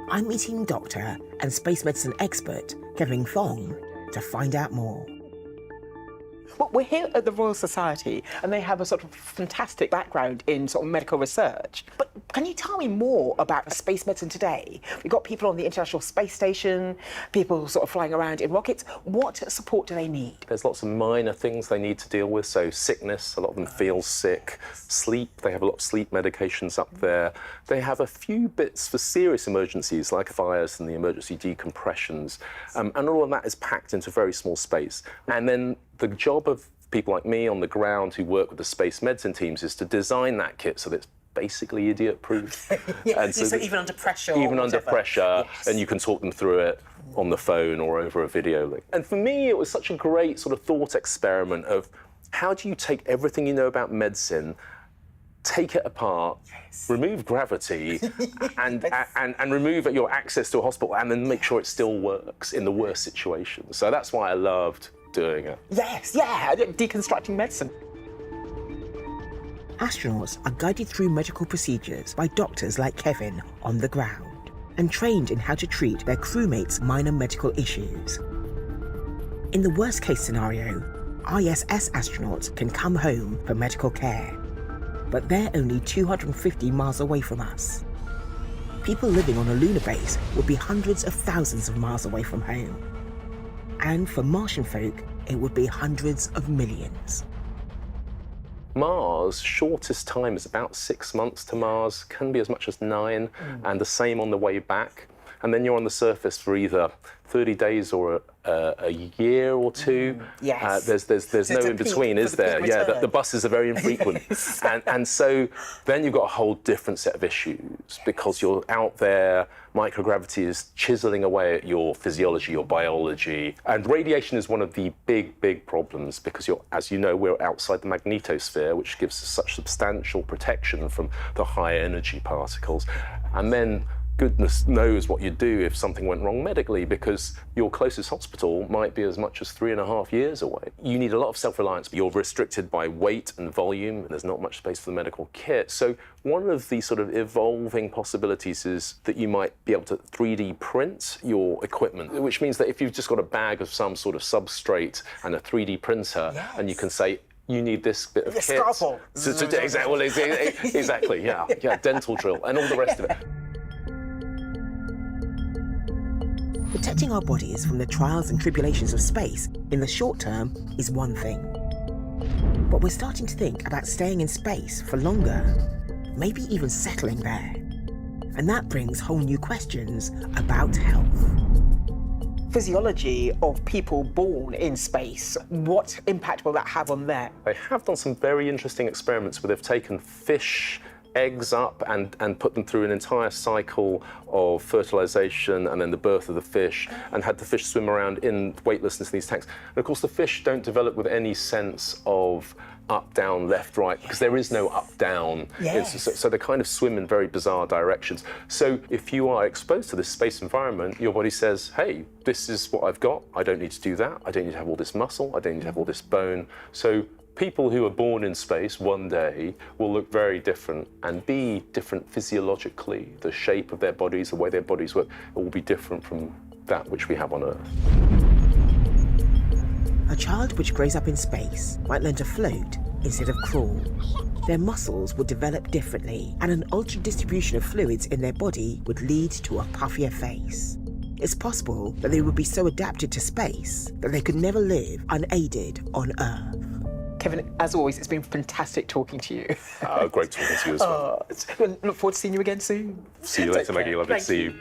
I'm meeting doctor and space medicine expert Fong to find out more. Well, we're here at the Royal Society and they have a sort of fantastic background in sort of medical research. But can you tell me more about space medicine today? We've got people on the International Space Station, people sort of flying around in rockets. What support do they need? There's lots of minor things they need to deal with, so sickness, a lot of them feel sick, sleep, they have a lot of sleep medications up there. They have a few bits for serious emergencies like fires and the emergency decompressions, and all of that is packed into very small space. And then the job of people like me on the ground who work with the space medicine teams is to design that kit so that it's basically idiot-proof. Yeah, and so even under pressure. Even under pressure, yes. And you can talk them through it on the phone or over a video link. And for me, it was such a great sort of thought experiment of how do you take everything you know about medicine, take it apart, yes. remove gravity, and remove your access to a hospital, and then make sure it still works in the worst situations. So that's why I loved doing it. Yes, yeah, deconstructing medicine. Astronauts are guided through medical procedures by doctors like Kevin on the ground and trained in how to treat their crewmates' minor medical issues. In the worst case scenario, ISS astronauts can come home for medical care, but they're only 250 miles away from us. People living on a lunar base would be hundreds of thousands of miles away from home. And for Martian folk, it would be hundreds of millions. Mars' shortest time is about 6 months to Mars, can be as much as 9, and the same on the way back. And then you're on the surface for either 30 days or a year or two. Yes. There's no in between, is there? Yeah, the buses are very infrequent. Yes. and so then you've got a whole different set of issues because you're out there, microgravity is chiseling away at your physiology, your biology. And radiation is one of the big problems because as you know, we're outside the magnetosphere, which gives us such substantial protection from the high energy particles. And then goodness knows what you'd do if something went wrong medically, because your closest hospital might be as much as 3.5 years away. You need a lot of self-reliance, but you're restricted by weight and volume, and there's not much space for the medical kit. So one of the sort of evolving possibilities is that you might be able to 3D print your equipment, which means that if you've just got a bag of some sort of substrate and a 3D printer, yes. and you can say, you need this bit of kit. Scalpel. Exactly, yeah, dental drill, and all the rest of it. Protecting our bodies from the trials and tribulations of space in the short term is one thing. But we're starting to think about staying in space for longer, maybe even settling there. And that brings whole new questions about health. Physiology of people born in space, what impact will that have on them? They have done some very interesting experiments where they've taken fish eggs up and put them through an entire cycle of fertilization and then the birth of the fish, and had the fish swim around in weightlessness in these tanks. And of course the fish don't develop with any sense of up, down, left, right, because there is no up, down. Yes. So they kind of swim in very bizarre directions. So if you are exposed to this space environment, your body says, hey, this is what I've got. I don't need to do that. I don't need to have all this muscle. I don't need to have all this bone. So people who are born in space one day will look very different and be different physiologically. The shape of their bodies, the way their bodies work, it will be different from that which we have on Earth. A child which grows up in space might learn to float instead of crawl. Their muscles would develop differently, and an altered distribution of fluids in their body would lead to a puffier face. It's possible that they would be so adapted to space that they could never live unaided on Earth. Kevin, as always, it's been fantastic talking to you. Great talking to you as well. Look forward to seeing you again soon. See you later, Maggie. Lovely to see you.